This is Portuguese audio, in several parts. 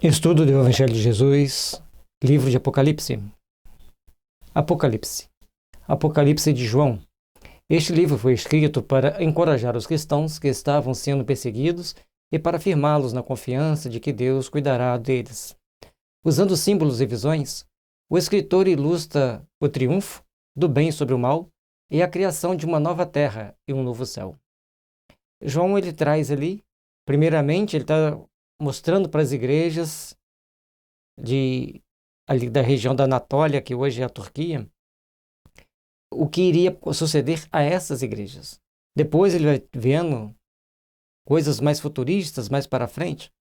Estudo do Evangelho de Jesus, livro de Apocalipse. Apocalipse. Apocalipse de João. Este livro foi escrito para encorajar os cristãos que estavam sendo perseguidos e para afirmá-los na confiança de que Deus cuidará deles. Usando símbolos e visões, o escritor ilustra o triunfo do bem sobre o mal e a criação de uma nova terra e um novo céu. João, ele traz ali, primeiramente, ele está mostrando para as igrejas ali da região da Anatólia, que hoje é a Turquia, o que iria suceder a essas igrejas. Depois ele vai vendo coisas mais futuristas, mais para frente.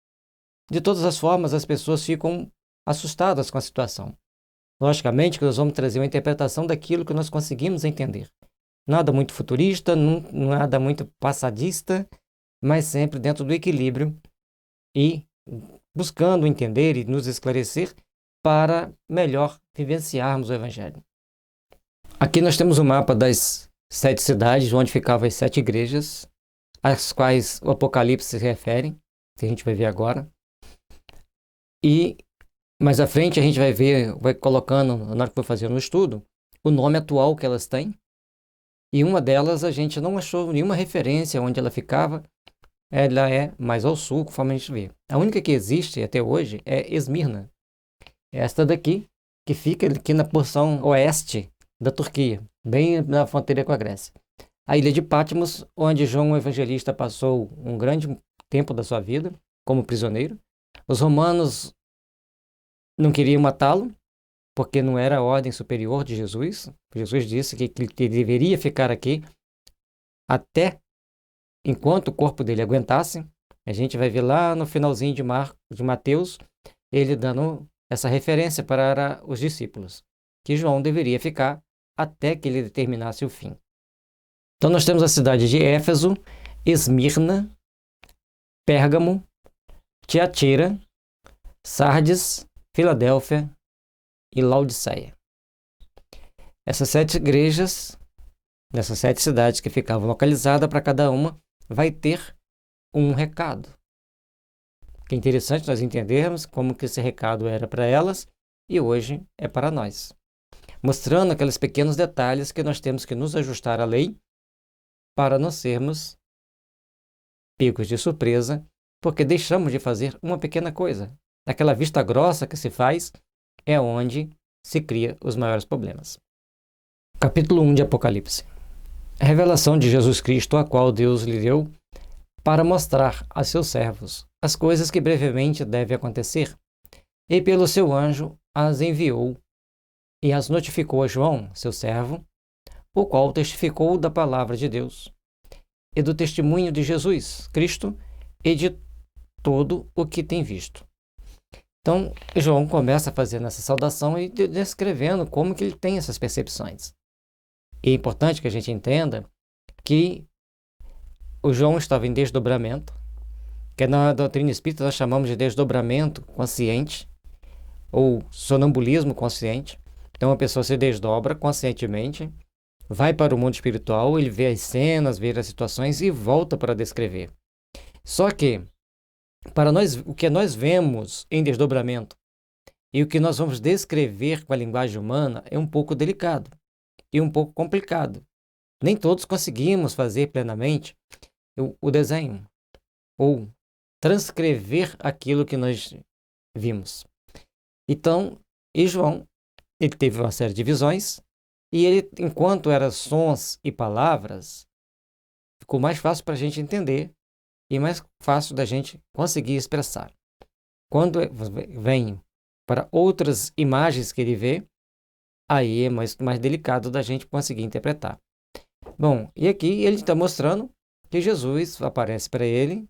De todas as formas, as pessoas ficam assustadas com a situação. Logicamente que nós vamos trazer uma interpretação daquilo que nós conseguimos entender. Nada muito futurista, nada muito passadista, mas sempre dentro do equilíbrio e buscando entender e nos esclarecer para melhor vivenciarmos o Evangelho. Aqui nós temos o mapa das 7 cidades, onde ficavam as 7 igrejas, às quais o Apocalipse se refere, que a gente vai ver agora. E mais à frente a gente vai colocando, na hora que for fazendo o estudo, o nome atual que elas têm. E uma delas a gente não achou nenhuma referência onde ela ficava. Ela é mais ao sul, conforme a gente vê. A única que existe até hoje é Esmirna. Esta daqui, que fica aqui na porção oeste da Turquia, bem na fronteira com a Grécia. A ilha de Patmos, onde João o Evangelista passou um grande tempo da sua vida como prisioneiro. Os romanos não queriam matá-lo, porque não era a ordem superior de Jesus. Jesus disse que ele deveria ficar aqui até enquanto o corpo dele aguentasse. A gente vai ver lá no finalzinho de Mateus, ele dando essa referência para os discípulos, que João deveria ficar até que ele determinasse o fim. Então nós temos a cidade de Éfeso, Esmirna, Pérgamo, Tiatira, Sardes, Filadélfia e Laodiceia. Essas 7 igrejas, nessas 7 cidades que ficavam localizadas, para cada uma vai ter um recado. Que é interessante nós entendermos como que esse recado era para elas e hoje é para nós. Mostrando aqueles pequenos detalhes que nós temos que nos ajustar à lei para não sermos pegos de surpresa, porque deixamos de fazer uma pequena coisa. Aquela vista grossa que se faz é onde se cria os maiores problemas. Capítulo 1 de Apocalipse. A revelação de Jesus Cristo, a qual Deus lhe deu para mostrar a seus servos as coisas que brevemente devem acontecer, e pelo seu anjo as enviou e as notificou a João, seu servo, o qual testificou da palavra de Deus e do testemunho de Jesus Cristo e de todo o que tem visto. Então, João começa fazendo essa saudação e descrevendo como que ele tem essas percepções. E é importante que a gente entenda que o João estava em desdobramento, que na doutrina espírita nós chamamos de desdobramento consciente ou sonambulismo consciente. Então a pessoa se desdobra conscientemente, vai para o mundo espiritual, ele vê as cenas, vê as situações e volta para descrever. Só que, para nós, o que nós vemos em desdobramento e o que nós vamos descrever com a linguagem humana é um pouco delicado e um pouco complicado. Nem todos conseguimos fazer plenamente o desenho ou transcrever aquilo que nós vimos. Então, e João, ele teve uma série de visões e ele, enquanto eram sons e palavras, ficou mais fácil para a gente entender e mais fácil da gente conseguir expressar. Quando vem para outras imagens que ele vê, aí é mais delicado da gente conseguir interpretar. Bom, e aqui ele está mostrando que Jesus aparece para ele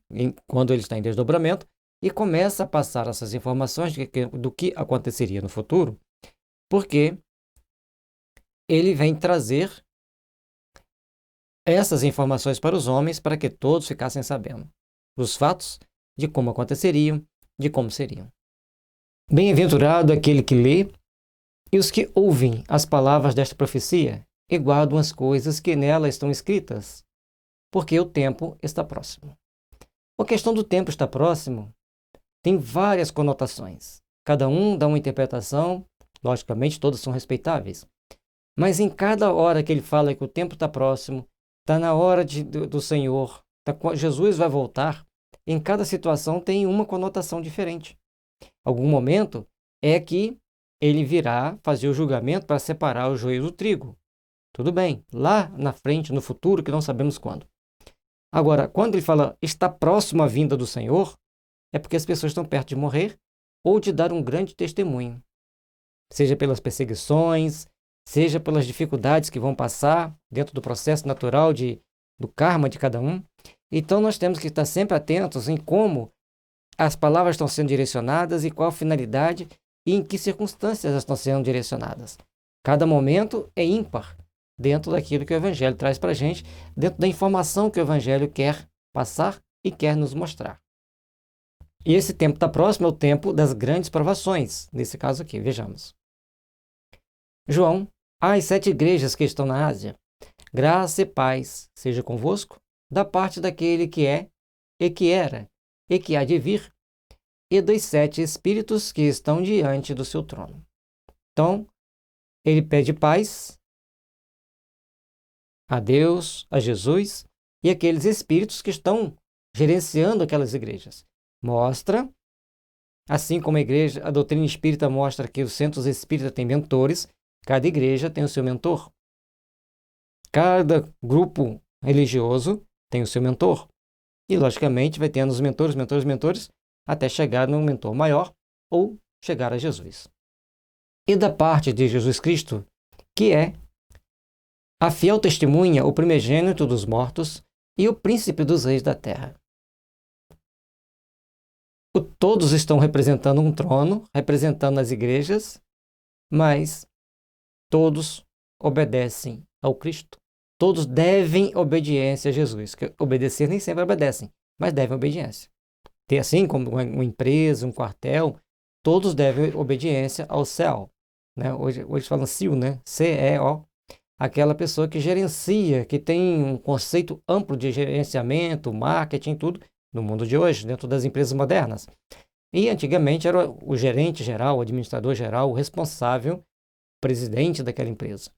quando ele está em desdobramento e começa a passar essas informações do que aconteceria no futuro, porque ele vem trazer essas informações para os homens para que todos ficassem sabendo os fatos de como aconteceriam, de como seriam. Bem-aventurado aquele que lê e os que ouvem as palavras desta profecia e guardam as coisas que nela estão escritas, porque o tempo está próximo. A questão do tempo está próximo tem várias conotações. Cada um dá uma interpretação, logicamente todas são respeitáveis. Mas em cada hora que ele fala que o tempo está próximo, está na hora do Senhor, Jesus vai voltar, em cada situação tem uma conotação diferente. Algum momento é que ele virá fazer o julgamento para separar o joio do trigo. Tudo bem, lá na frente, no futuro, que não sabemos quando. Agora, quando ele fala está próximo a vinda do Senhor, é porque as pessoas estão perto de morrer ou de dar um grande testemunho. Seja pelas perseguições, seja pelas dificuldades que vão passar dentro do processo natural do karma de cada um. Então, nós temos que estar sempre atentos em como as palavras estão sendo direcionadas e qual a finalidade e em que circunstâncias elas estão sendo direcionadas. Cada momento é ímpar dentro daquilo que o Evangelho traz para a gente, dentro da informação que o Evangelho quer passar e quer nos mostrar. E esse tempo está próximo, é o tempo das grandes provações, nesse caso aqui, vejamos. João, às 7 igrejas que estão na Ásia, graça e paz seja convosco, da parte daquele que é, e que era, e que há de vir, e dos 7 espíritos que estão diante do seu trono. Então, ele pede paz a Deus, a Jesus e aqueles espíritos que estão gerenciando aquelas igrejas. Mostra, assim como a doutrina espírita mostra que os centros espíritas têm mentores, cada igreja tem o seu mentor. Cada grupo religioso tem o seu mentor. E, logicamente, vai tendo os mentores, até chegar no mentor maior ou chegar a Jesus. E da parte de Jesus Cristo, que é a fiel testemunha, o primogênito dos mortos e o príncipe dos reis da terra. Todos estão representando um trono, representando as igrejas, mas todos obedecem ao Cristo. Todos devem obediência a Jesus. Que obedecer nem sempre obedecem, mas devem obediência. Tem assim como uma empresa, um quartel, todos devem obediência ao CEO. Né? Hoje falam CEO, né? CEO. Aquela pessoa que gerencia, que tem um conceito amplo de gerenciamento, marketing, tudo, no mundo de hoje, dentro das empresas modernas. E antigamente era o gerente geral, o administrador geral, o responsável, presidente daquela empresa,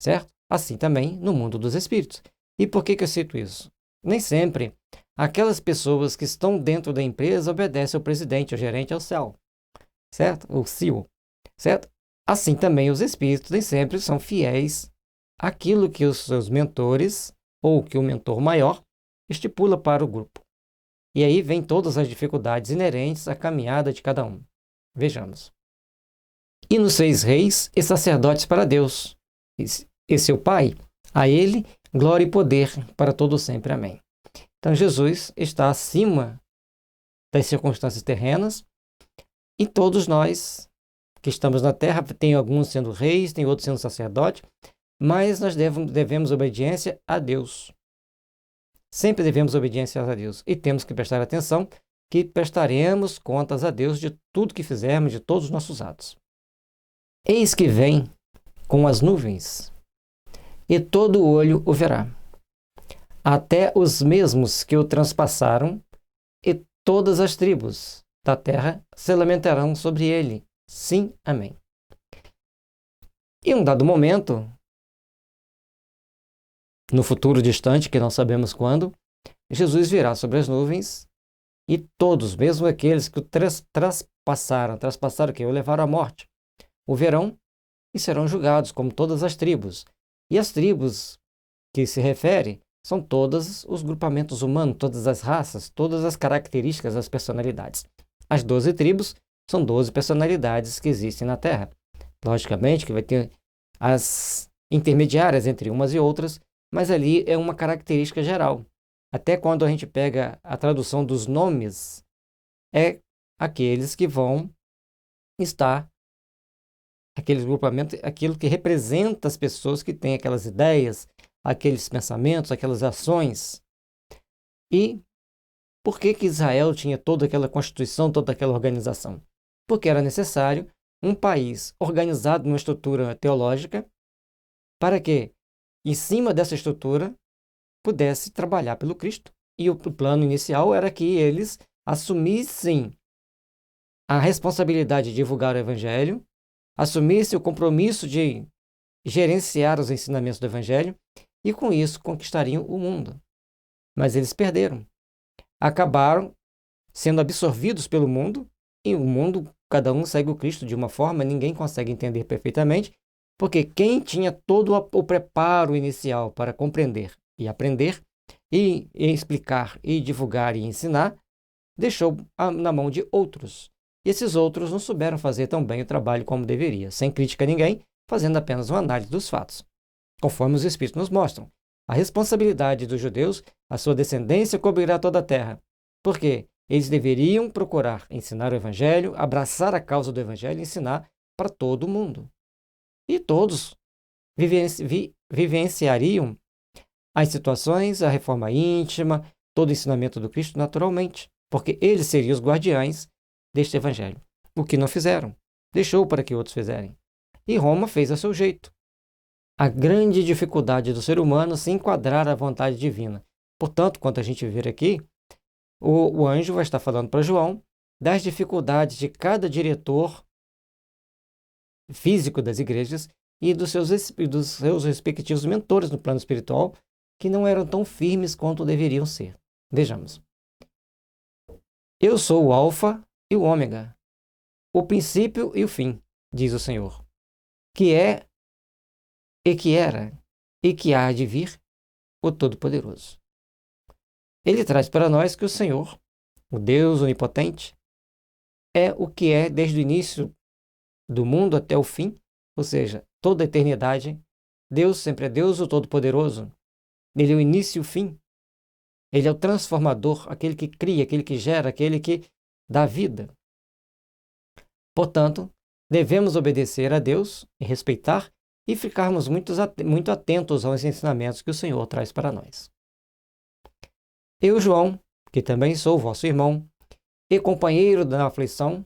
certo? Assim também no mundo dos espíritos. E por que eu cito isso? Nem sempre aquelas pessoas que estão dentro da empresa obedecem ao presidente, ao gerente, ao CEO, certo? O CEO, certo? Assim também os espíritos nem sempre são fiéis àquilo que os seus mentores ou que o mentor maior estipula para o grupo. E aí vem todas as dificuldades inerentes à caminhada de cada um. Vejamos. E nos 6 reis e sacerdotes para Deus, e seu Pai, a ele glória e poder para todo sempre. Amém. Então Jesus está acima das circunstâncias terrenas e todos nós que estamos na terra, tem alguns sendo reis, tem outros sendo sacerdotes, mas nós devemos obediência a Deus. Sempre devemos obediência a Deus e temos que prestar atenção que prestaremos contas a Deus de tudo que fizermos, de todos os nossos atos. Eis que vem com as nuvens, e todo olho o verá, até os mesmos que o transpassaram, e todas as tribos da terra se lamentarão sobre ele. Sim, amém. Em um dado momento, no futuro distante, que não sabemos quando, Jesus virá sobre as nuvens e todos, mesmo aqueles que o traspassaram o quê? O levaram à morte, o verão e serão julgados, como todas as tribos. E as tribos que se refere são todos os grupamentos humanos, todas as raças, todas as características das personalidades. As 12 tribos são 12 personalidades que existem na Terra. Logicamente que vai ter as intermediárias entre umas e outras, mas ali é uma característica geral. Até quando a gente pega a tradução dos nomes, é aqueles que vão estar, aqueles grupamentos, aquilo que representa as pessoas que têm aquelas ideias, aqueles pensamentos, aquelas ações. E por que Israel tinha toda aquela constituição, toda aquela organização? Porque era necessário um país organizado numa estrutura teológica para que, em cima dessa estrutura, pudesse trabalhar pelo Cristo. E o plano inicial era que eles assumissem a responsabilidade de divulgar o Evangelho, assumisse o compromisso de gerenciar os ensinamentos do Evangelho e, com isso, conquistariam o mundo. Mas eles perderam. Acabaram sendo absorvidos pelo mundo, e o mundo, cada um segue o Cristo de uma forma, ninguém consegue entender perfeitamente, porque quem tinha todo o preparo inicial para compreender e aprender, e explicar, e divulgar e ensinar, deixou na mão de outros. E esses outros não souberam fazer tão bem o trabalho como deveria, sem crítica a ninguém, fazendo apenas uma análise dos fatos. Conforme os Espíritos nos mostram, a responsabilidade dos judeus, a sua descendência cobrirá toda a terra. Por quê? Eles deveriam procurar ensinar o Evangelho, abraçar a causa do Evangelho e ensinar para todo o mundo. E todos vivenciariam as situações, a reforma íntima, todo o ensinamento do Cristo naturalmente, porque eles seriam os guardiães deste Evangelho. O que não fizeram, deixou para que outros fizerem. E Roma fez a seu jeito. A grande dificuldade do ser humano se enquadrar à vontade divina. Portanto, quando a gente ver aqui, o anjo vai estar falando para João das dificuldades de cada diretor físico das igrejas e dos seus respectivos mentores no plano espiritual, que não eram tão firmes quanto deveriam ser. Vejamos. Eu sou o Alfa e o Ômega, o princípio e o fim, diz o Senhor, que é, e que era, e que há de vir, o Todo-Poderoso. Ele traz para nós que o Senhor, o Deus onipotente, é o que é desde o início do mundo até o fim, ou seja, toda a eternidade. Deus sempre é Deus, o Todo-Poderoso. Ele é o início e o fim. Ele é o transformador, aquele que cria, aquele que gera, aquele que dá vida. Portanto, devemos obedecer a Deus e respeitar e ficarmos muito atentos aos ensinamentos que o Senhor traz para nós. Eu, João, que também sou vosso irmão e companheiro da aflição,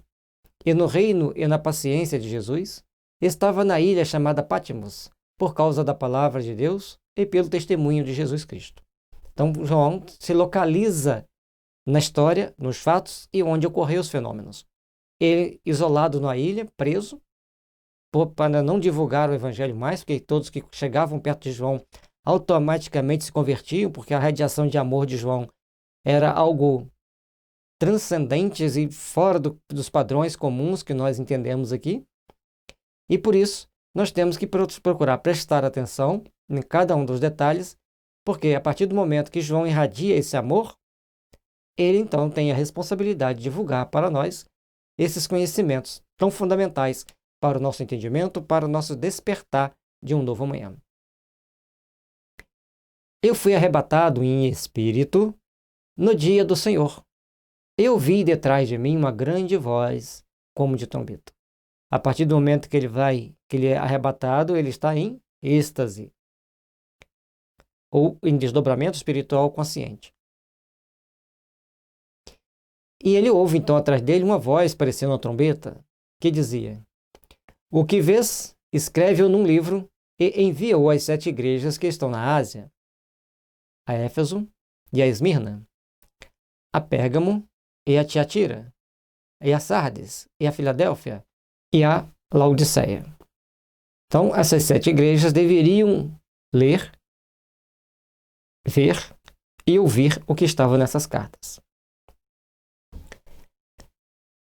e no reino e na paciência de Jesus, estava na ilha chamada Patmos, por causa da palavra de Deus e pelo testemunho de Jesus Cristo. Então, João se localiza na história, nos fatos e onde ocorreram os fenômenos. Ele, isolado na ilha, preso, para não divulgar o evangelho mais, porque todos que chegavam perto de João automaticamente se convertiam, porque a radiação de amor de João era algo transcendente e fora dos padrões comuns que nós entendemos aqui. E por isso, nós temos que procurar prestar atenção em cada um dos detalhes, porque a partir do momento que João irradia esse amor, ele então tem a responsabilidade de divulgar para nós esses conhecimentos tão fundamentais para o nosso entendimento, para o nosso despertar de um novo amanhã. Eu fui arrebatado em espírito no dia do Senhor. Eu vi detrás de mim uma grande voz, como de trombeta. A partir do momento que ele é arrebatado, ele está em êxtase, ou em desdobramento espiritual consciente. E ele ouve então atrás dele uma voz parecendo uma trombeta, que dizia: o que vês, escreve-o num livro e envia-o às 7 igrejas que estão na Ásia, a Éfeso e a Esmirna, a Pérgamo e a Tiatira, e a Sardes, e a Filadélfia, e a Laodiceia. Então, essas 7 igrejas deveriam ler, ver e ouvir o que estava nessas cartas.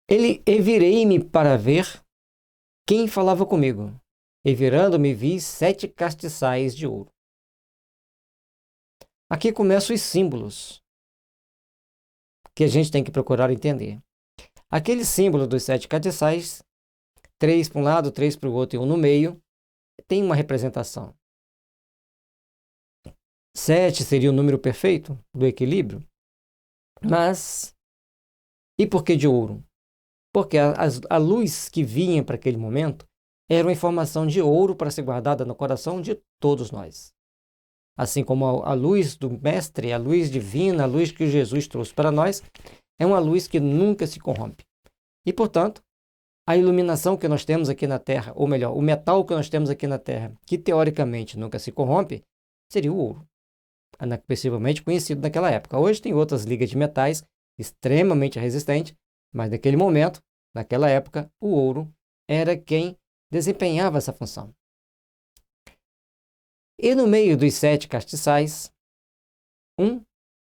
E virei-me para ver quem falava comigo, e virando-me vi 7 castiçais de ouro. Aqui começam os símbolos que a gente tem que procurar entender. Aquele símbolo dos 7 castiçais, 3 para um lado, 3 para o outro e 1 no meio, tem uma representação. 7 seria o número perfeito do equilíbrio, mas e por que de ouro? Porque a luz que vinha para aquele momento era uma informação de ouro para ser guardada no coração de todos nós. Assim como a luz do Mestre, a luz divina, a luz que Jesus trouxe para nós, é uma luz que nunca se corrompe. E, portanto, a iluminação que nós temos aqui na Terra, ou melhor, o metal que nós temos aqui na Terra, que teoricamente nunca se corrompe, seria o ouro, possivelmente conhecido naquela época. Hoje tem outras ligas de metais extremamente resistentes, mas naquele momento naquela época, o ouro era quem desempenhava essa função. E no meio dos 7 castiçais, um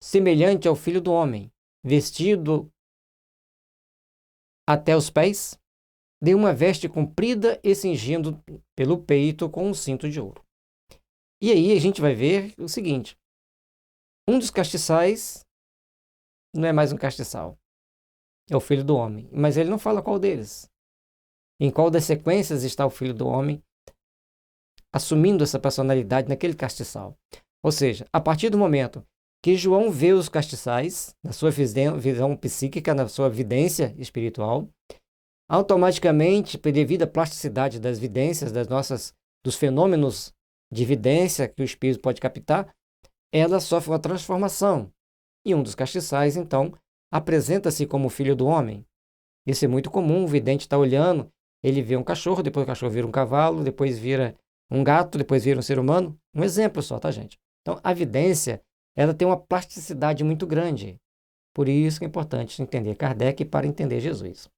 semelhante ao Filho do Homem, vestido até os pés, de uma veste comprida e cingindo pelo peito com um cinto de ouro. E aí a gente vai ver o seguinte: um dos castiçais não é mais um castiçal, é o Filho do Homem, mas ele não fala qual deles. Em qual das sequências está o Filho do Homem assumindo essa personalidade naquele castiçal. Ou seja, a partir do momento que João vê os castiçais, na sua visão psíquica, na sua vidência espiritual, automaticamente, devido à plasticidade das vidências, dos fenômenos de vidência que o espírito pode captar, ela sofre uma transformação. E um dos castiçais, então, apresenta-se como o Filho do Homem. Isso é muito comum, o vidente está olhando, ele vê um cachorro, depois o cachorro vira um cavalo, depois vira um gato, depois vira um ser humano. Um exemplo só, tá, gente? Então, a vidência, ela tem uma plasticidade muito grande. Por isso que é importante entender Kardec para entender Jesus.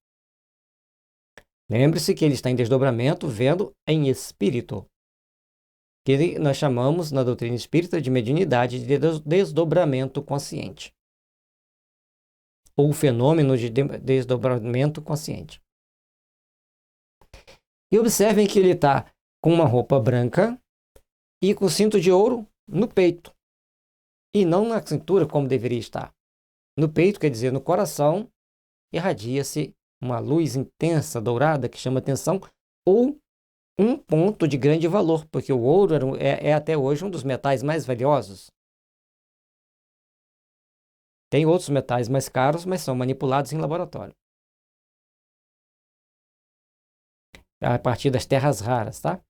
Lembre-se que ele está em desdobramento, vendo em espírito, que nós chamamos na doutrina espírita de mediunidade de desdobramento consciente, ou fenômeno de desdobramento consciente. E observem que ele está com uma roupa branca e com cinto de ouro no peito, e não na cintura como deveria estar. No peito, quer dizer, no coração, irradia-se uma luz intensa, dourada, que chama atenção, ou um ponto de grande valor, porque o ouro é até hoje um dos metais mais valiosos. Tem outros metais mais caros, mas são manipulados em laboratório. A partir das terras raras, tá?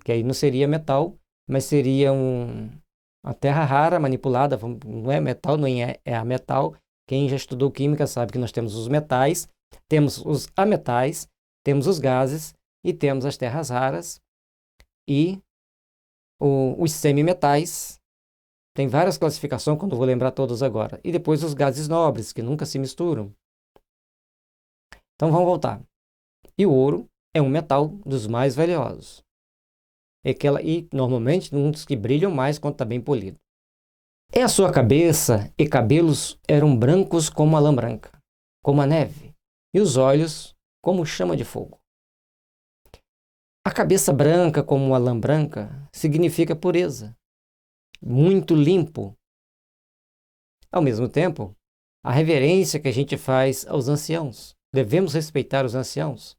Que aí não seria metal, mas seria uma terra rara manipulada, não é metal, não é a metal. Quem já estudou química sabe que nós temos os metais, temos os ametais, temos os gases e temos as terras raras e os semimetais. Tem várias classificações, quando eu vou lembrar todos agora. E depois os gases nobres, que nunca se misturam. Então vamos voltar. E o ouro é um metal dos mais valiosos. E normalmente um dos que brilham mais quando está bem polido. E a sua cabeça e cabelos eram brancos como a lã branca, como a neve, e os olhos como chama de fogo. A cabeça branca como a lã branca significa pureza, muito limpo. Ao mesmo tempo, a reverência que a gente faz aos anciãos. Devemos respeitar os anciãos.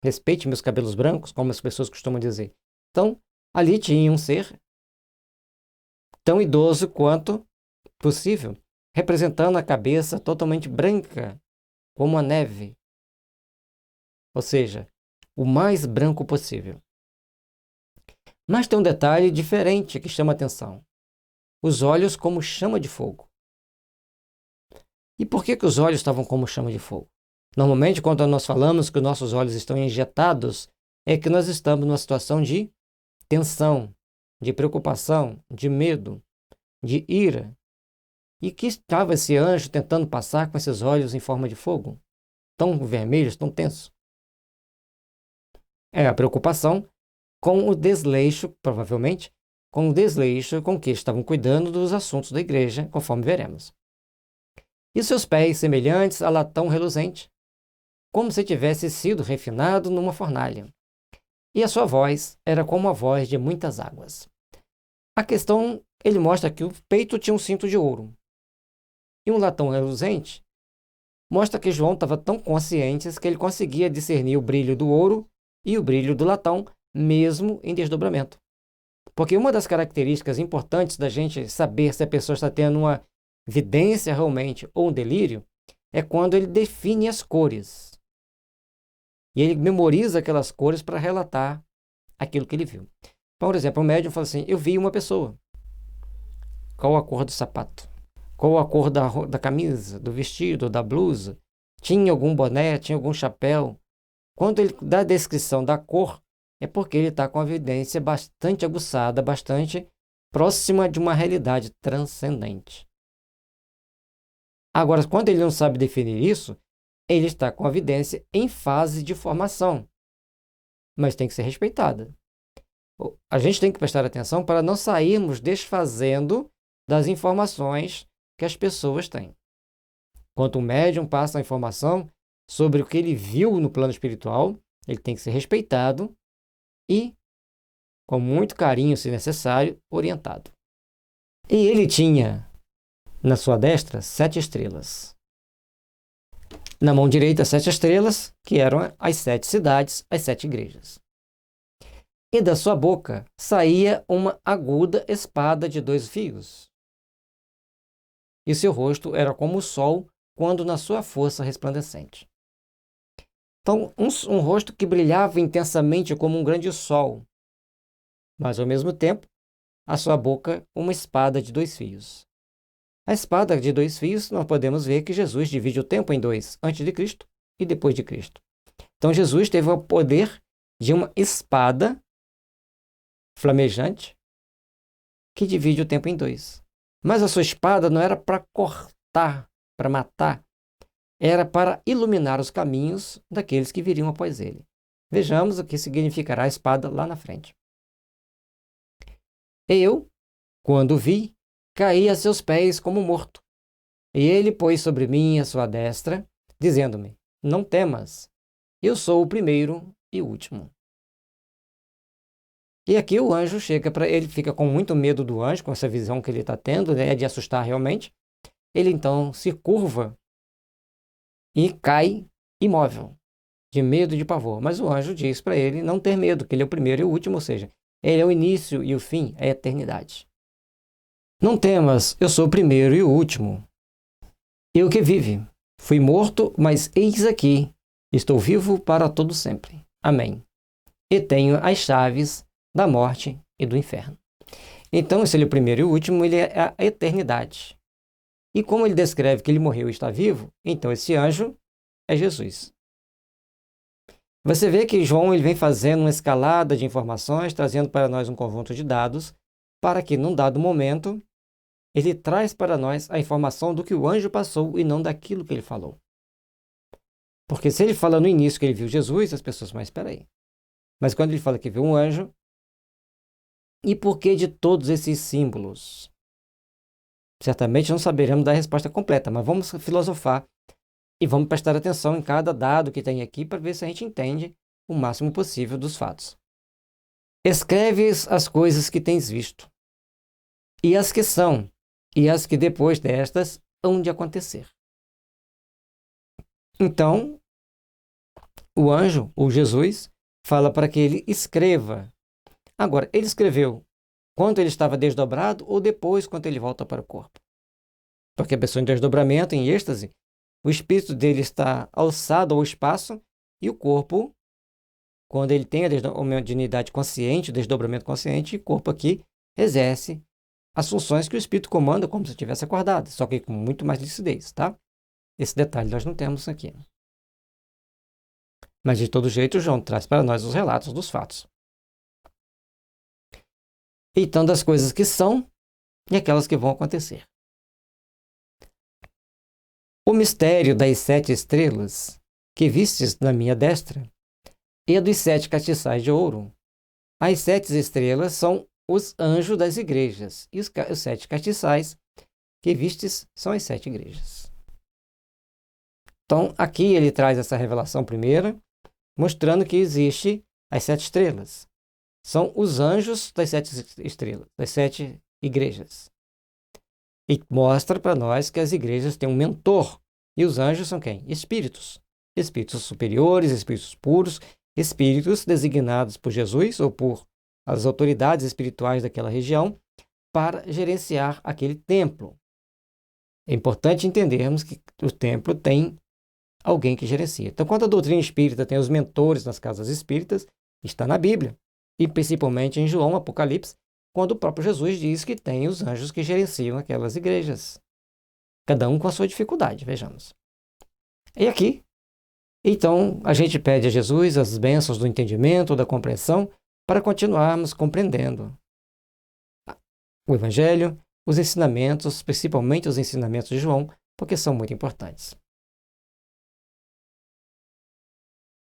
Respeite meus cabelos brancos, como as pessoas costumam dizer. Então, ali tinha um ser tão idoso quanto possível, representando a cabeça totalmente branca, como a neve. Ou seja, o mais branco possível. Mas tem um detalhe diferente que chama a atenção. Os olhos como chama de fogo. E por que os olhos estavam como chama de fogo? Normalmente, quando nós falamos que os nossos olhos estão injetados, é que nós estamos numa situação de tensão, de preocupação, de medo, de ira. E que estava esse anjo tentando passar com esses olhos em forma de fogo, tão vermelhos, tão tensos? É a preocupação com o desleixo, provavelmente, com o desleixo com que estavam cuidando dos assuntos da igreja, conforme veremos. E seus pés semelhantes a latão reluzente, como se tivesse sido refinado numa fornalha. E a sua voz era como a voz de muitas águas. A questão, ele mostra que o peito tinha um cinto de ouro. E um latão reluzente mostra que João estava tão consciente que ele conseguia discernir o brilho do ouro e o brilho do latão, mesmo em desdobramento. Porque uma das características importantes da gente saber se a pessoa está tendo uma vidência realmente ou um delírio é quando ele define as cores. E ele memoriza aquelas cores para relatar aquilo que ele viu. Por exemplo, o médium fala assim: eu vi uma pessoa. Qual a cor do sapato? Qual a cor da camisa, do vestido, da blusa? Tinha algum boné? Tinha algum chapéu? Quando ele dá a descrição da cor, é porque ele está com a evidência bastante aguçada, bastante próxima de uma realidade transcendente. Agora, quando ele não sabe definir isso, ele está com a vidência em fase de formação, mas tem que ser respeitada. A gente tem que prestar atenção para não sairmos desfazendo das informações que as pessoas têm. Quando o médium passa a informação sobre o que ele viu no plano espiritual, ele tem que ser respeitado e, com muito carinho, se necessário, orientado. E ele tinha, na sua destra, 7 estrelas. Na mão direita, 7 estrelas, que eram as 7 cidades, as 7 igrejas. E da sua boca saía uma aguda espada de 2 fios. E seu rosto era como o sol quando na sua força resplandecente. Então, um rosto que brilhava intensamente como um grande sol, mas ao mesmo tempo, a sua boca uma espada de 2 fios. A espada de 2 fios, nós podemos ver que Jesus divide o tempo em 2, antes de Cristo e depois de Cristo. Então, Jesus teve o poder de uma espada flamejante que divide o tempo em 2. Mas a sua espada não era para cortar, para matar, era para iluminar os caminhos daqueles que viriam após ele. Vejamos o que significará a espada lá na frente. Eu, quando vi, caí a seus pés como morto. E ele pôs sobre mim a sua destra, dizendo-me: não temas, eu sou o primeiro e o último. E aqui o anjo chega para ele, fica com muito medo do anjo, com essa visão que ele está tendo, né, de assustar realmente. Ele então se curva e cai imóvel, de medo e de pavor. Mas o anjo diz para ele não ter medo, que ele é o primeiro e o último, ou seja, ele é o início e o fim, é a eternidade. Não temas, eu sou o primeiro e o último. Eu que vive, fui morto, mas eis aqui, estou vivo para todo sempre. Amém. E tenho as chaves da morte e do inferno. Então, se ele é o primeiro e o último, ele é a eternidade. E como ele descreve que ele morreu e está vivo, então esse anjo é Jesus. Você vê que João ele vem fazendo uma escalada de informações, trazendo para nós um conjunto de dados, para que, num dado momento, ele traz para nós a informação do que o anjo passou e não daquilo que ele falou. Porque se ele fala no início que ele viu Jesus, as pessoas, mas espera aí. Mas quando ele fala que viu um anjo, e por que de todos esses símbolos? Certamente não saberemos dar a resposta completa, mas vamos filosofar e vamos prestar atenção em cada dado que tem aqui para ver se a gente entende o máximo possível dos fatos. Escreves as coisas que tens visto, e as que são, e as que depois destas hão de acontecer. Então, o anjo, ou Jesus, fala para que ele escreva. Agora, ele escreveu quando ele estava desdobrado ou depois, quando ele volta para o corpo? Porque a pessoa em desdobramento, em êxtase, o espírito dele está alçado ao espaço e o corpo, quando ele tem a mediunidade consciente, o desdobramento consciente, o corpo aqui exerce as funções que o espírito comanda como se estivesse acordado, só que com muito mais lucidez, tá? Esse detalhe nós não temos aqui. Mas, de todo jeito, João traz para nós os relatos dos fatos. Então, das coisas que são e aquelas que vão acontecer. O mistério das 7 estrelas que vistes na minha destra e a dos 7 castiçais de ouro. As 7 estrelas são os anjos das igrejas e os 7 castiçais que vistes são as 7 igrejas. Então, aqui ele traz essa revelação primeira, mostrando que existe as 7 estrelas. São os anjos das 7 estrelas, das 7 igrejas. E mostra para nós que as igrejas têm um mentor. E os anjos são quem? Espíritos. Espíritos superiores, espíritos puros, espíritos designados por Jesus ou por as autoridades espirituais daquela região para gerenciar aquele templo. É importante entendermos que o templo tem alguém que gerencia. Então, quando a doutrina espírita tem os mentores nas casas espíritas, está na Bíblia. E principalmente em João, Apocalipse, quando o próprio Jesus diz que tem os anjos que gerenciam aquelas igrejas. Cada um com a sua dificuldade, vejamos. E aqui, então, a gente pede a Jesus as bênçãos do entendimento, da compreensão, para continuarmos compreendendo o Evangelho, os ensinamentos, principalmente os ensinamentos de João, porque são muito importantes.